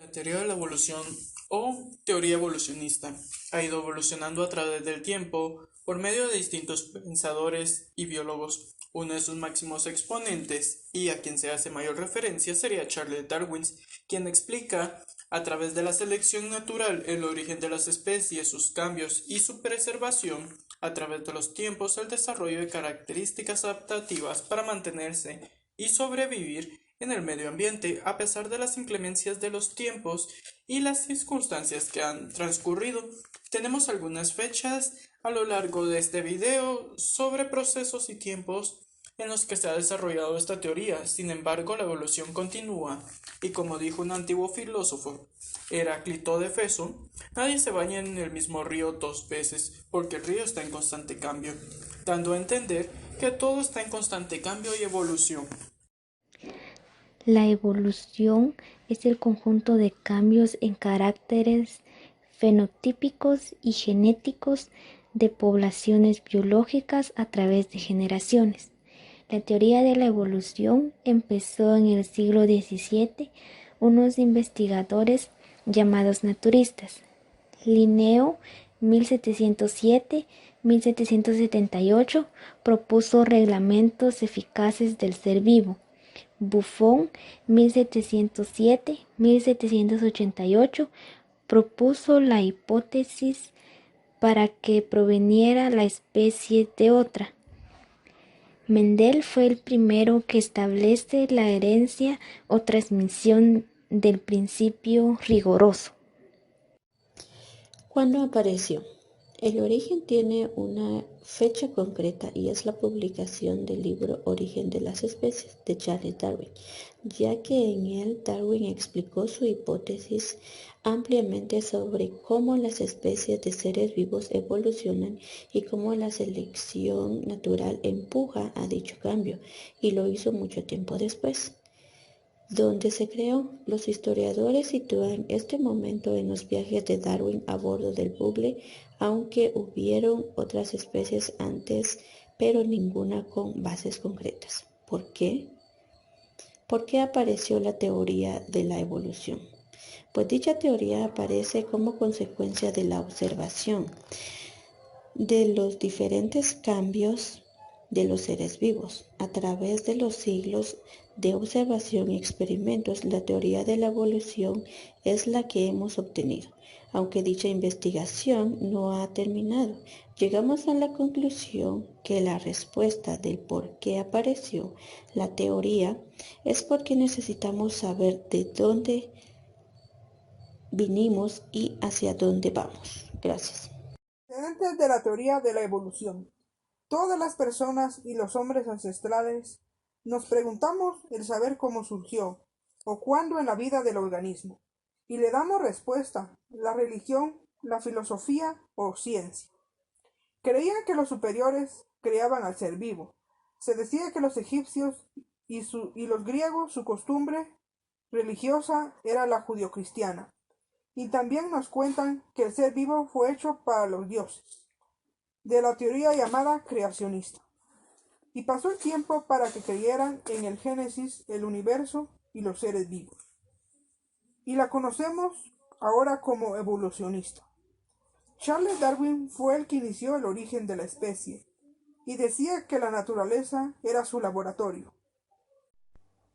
La teoría de la evolución o teoría evolucionista ha ido evolucionando a través del tiempo por medio de distintos pensadores y biólogos. Uno de sus máximos exponentes y a quien se hace mayor referencia sería Charles Darwin, quien explica a través de la selección natural el origen de las especies, sus cambios y su preservación a través de los tiempos, el desarrollo de características adaptativas para mantenerse y sobrevivir en el medio ambiente a pesar de las inclemencias de los tiempos y las circunstancias que han transcurrido. Tenemos algunas fechas a lo largo de este video sobre procesos y tiempos en los que se ha desarrollado esta teoría. Sin embargo, la evolución continúa y como dijo un antiguo filósofo, Heráclito de Éfeso, nadie se baña en el mismo río dos veces porque el río está en constante cambio, dando a entender que todo está en constante cambio y evolución. La evolución es el conjunto de cambios en caracteres fenotípicos y genéticos de poblaciones biológicas a través de generaciones. La teoría de la evolución empezó en el siglo XVII. Unos investigadores llamados naturistas, Linneo 1707-1778, propuso reglamentos eficaces del ser vivo. Buffon 1707-1788 propuso la hipótesis para que proveniera la especie de otra. Mendel fue el primero que establece la herencia o transmisión del principio riguroso. ¿Cuándo apareció? El origen tiene una fecha concreta y es la publicación del libro Origen de las especies de Charles Darwin, ya que en él Darwin explicó su hipótesis ampliamente sobre cómo las especies de seres vivos evolucionan y cómo la selección natural empuja a dicho cambio, y lo hizo mucho tiempo después. Donde se creó, los historiadores sitúan este momento en los viajes de Darwin a bordo del Bugle, aunque hubieron otras especies antes, pero ninguna con bases concretas. ¿Por qué? ¿Por qué apareció la teoría de la evolución? Pues dicha teoría aparece como consecuencia de la observación de los diferentes cambios de los seres vivos. A través de los siglos de observación y experimentos, la teoría de la evolución es la que hemos obtenido. Aunque dicha investigación no ha terminado, llegamos a la conclusión que la respuesta del por qué apareció la teoría es porque necesitamos saber de dónde vinimos y hacia dónde vamos. Gracias. Antecedentes de la teoría de la evolución. Todas las personas y los hombres ancestrales nos preguntamos el saber cómo surgió o cuándo en la vida del organismo, y le damos respuesta, la religión, la filosofía o ciencia. Creían que los superiores creaban al ser vivo. Se decía que los egipcios y los griegos su costumbre religiosa era la judio-cristiana. Y también nos cuentan que el ser vivo fue hecho para los dioses, de la teoría llamada creacionista. Y pasó el tiempo para que creyeran en el Génesis, el universo y los seres vivos. Y la conocemos ahora como evolucionista. Charles Darwin fue el que inició el origen de la especie y decía que la naturaleza era su laboratorio.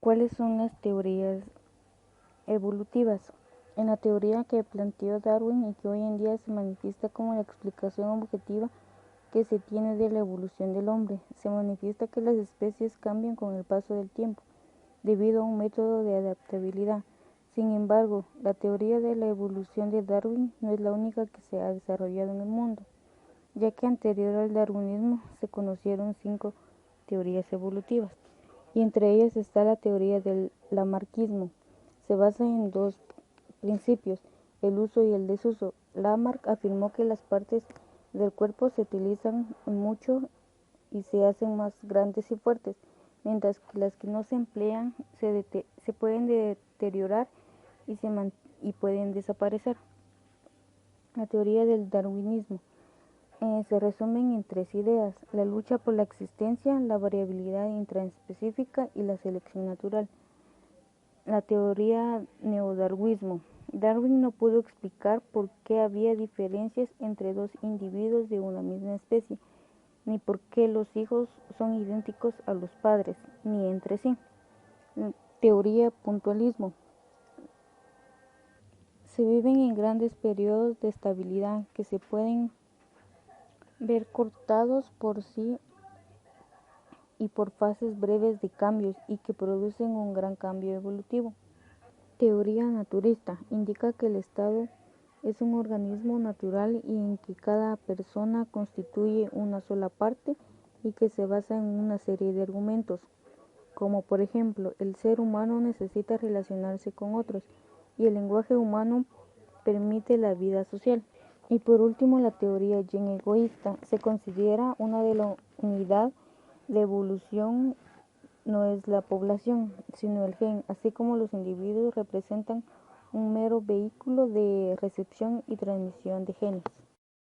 ¿Cuáles son las teorías evolutivas? En la teoría que planteó Darwin y que hoy en día se manifiesta como la explicación objetiva que se tiene de la evolución del hombre, se manifiesta que las especies cambian con el paso del tiempo, debido a un método de adaptabilidad. Sin embargo, la teoría de la evolución de Darwin no es la única que se ha desarrollado en el mundo, ya que anterior al darwinismo se conocieron 5 teorías evolutivas, y entre ellas está la teoría del lamarckismo. Se basa en 2 principios, el uso y el desuso. Lamarck afirmó que las partes del cuerpo se utilizan mucho y se hacen más grandes y fuertes, mientras que las que no se emplean se pueden deteriorar y pueden desaparecer. La teoría del darwinismo se resumen en 3 ideas: la lucha por la existencia, la variabilidad intraespecífica y la selección natural. la teoría neodarwinismo. Darwin no pudo explicar por qué había diferencias entre dos individuos de una misma especie, ni por qué los hijos son idénticos a los padres, ni entre sí. Teoría puntualismo. Se viven en grandes periodos de estabilidad que se pueden ver cortados por sí y por fases breves de cambios y que producen un gran cambio evolutivo. Teoría naturista indica que el Estado es un organismo natural y en que cada persona constituye una sola parte y que se basa en una serie de argumentos, como por ejemplo, el ser humano necesita relacionarse con otros y el lenguaje humano permite la vida social. Y por último, la teoría gen egoísta se considera una de la unidad de evolución no es la población, sino el gen, así como los individuos representan un mero vehículo de recepción y transmisión de genes.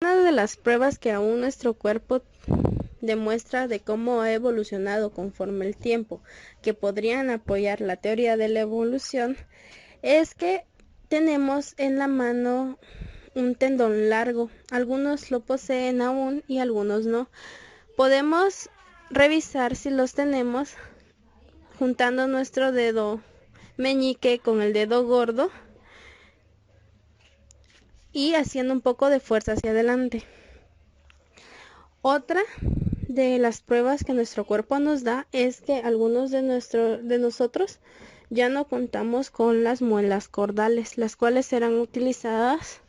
Una de las pruebas que aún nuestro cuerpo demuestra de cómo ha evolucionado conforme el tiempo, que podrían apoyar la teoría de la evolución, es que tenemos en la mano un tendón largo. Algunos lo poseen aún y algunos no. Podemos revisar si los tenemos juntando nuestro dedo meñique con el dedo gordo y haciendo un poco de fuerza hacia adelante. Otra de las pruebas que nuestro cuerpo nos da es que algunos de nosotros ya no contamos con las muelas cordales, las cuales serán utilizadas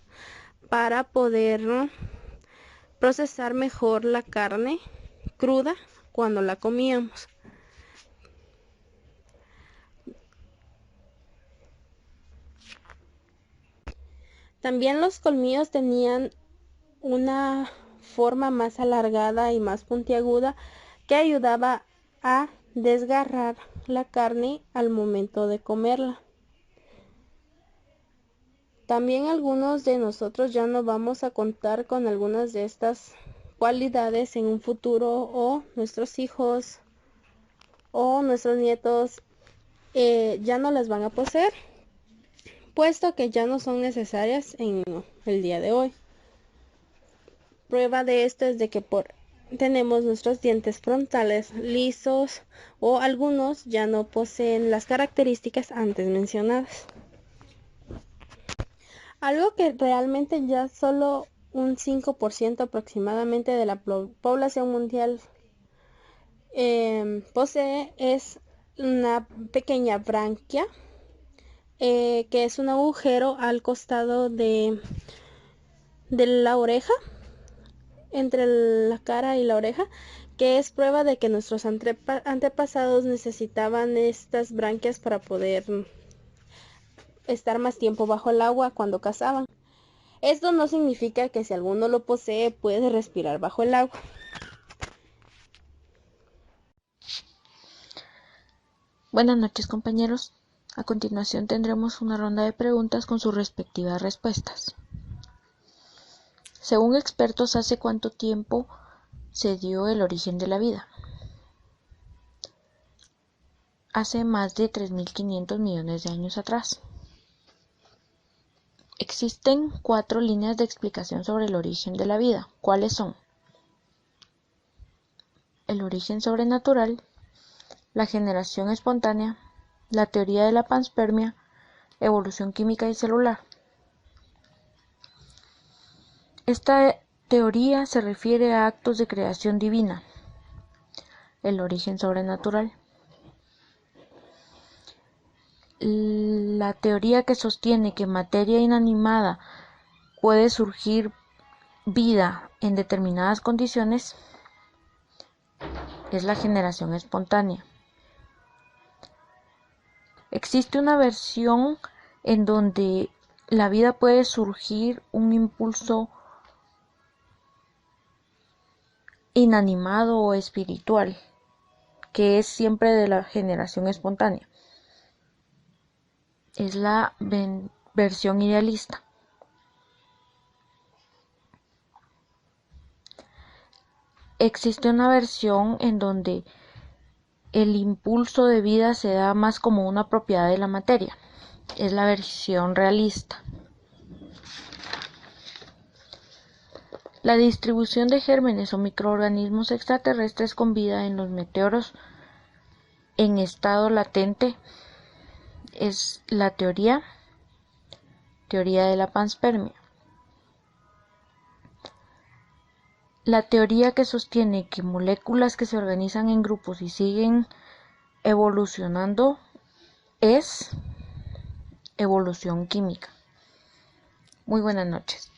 para poder procesar mejor la carne cruda cuando la comíamos. También los colmillos tenían una forma más alargada y más puntiaguda que ayudaba a desgarrar la carne al momento de comerla. También algunos de nosotros ya no vamos a contar con algunas de estas cualidades en un futuro, o nuestros hijos o nuestros nietos ya no las van a poseer, puesto que ya no son necesarias en el día de hoy. Prueba de esto es de que tenemos nuestros dientes frontales lisos, o algunos ya no poseen las características antes mencionadas. Algo que realmente ya solo un 5% aproximadamente de la población mundial posee es una pequeña branquia, que es un agujero al costado de la oreja, entre la cara y la oreja, que es prueba de que nuestros antepasados necesitaban estas branquias para poder estar más tiempo bajo el agua cuando cazaban. Esto no significa que si alguno lo posee puede respirar bajo el agua. Buenas noches, compañeros. A continuación tendremos una ronda de preguntas con sus respectivas respuestas. Según expertos, ¿hace cuánto tiempo se dio el origen de la vida? Hace más de 3.500 millones de años atrás. Existen 4 líneas de explicación sobre el origen de la vida. ¿Cuáles son? El origen sobrenatural, la generación espontánea, la teoría de la panspermia, evolución química y celular. Esta teoría se refiere a actos de creación divina, el origen sobrenatural. La teoría que sostiene que en materia inanimada puede surgir vida en determinadas condiciones es la generación espontánea. Existe una versión en donde la vida puede surgir un impulso inanimado o espiritual, que es siempre de la generación espontánea. Es la versión idealista. Existe una versión en donde el impulso de vida se da más como una propiedad de la materia. Es la versión realista. La distribución de gérmenes o microorganismos extraterrestres con vida en los meteoros en estado latente es la teoría de la panspermia. La teoría que sostiene que moléculas que se organizan en grupos y siguen evolucionando es evolución química. Muy buenas noches.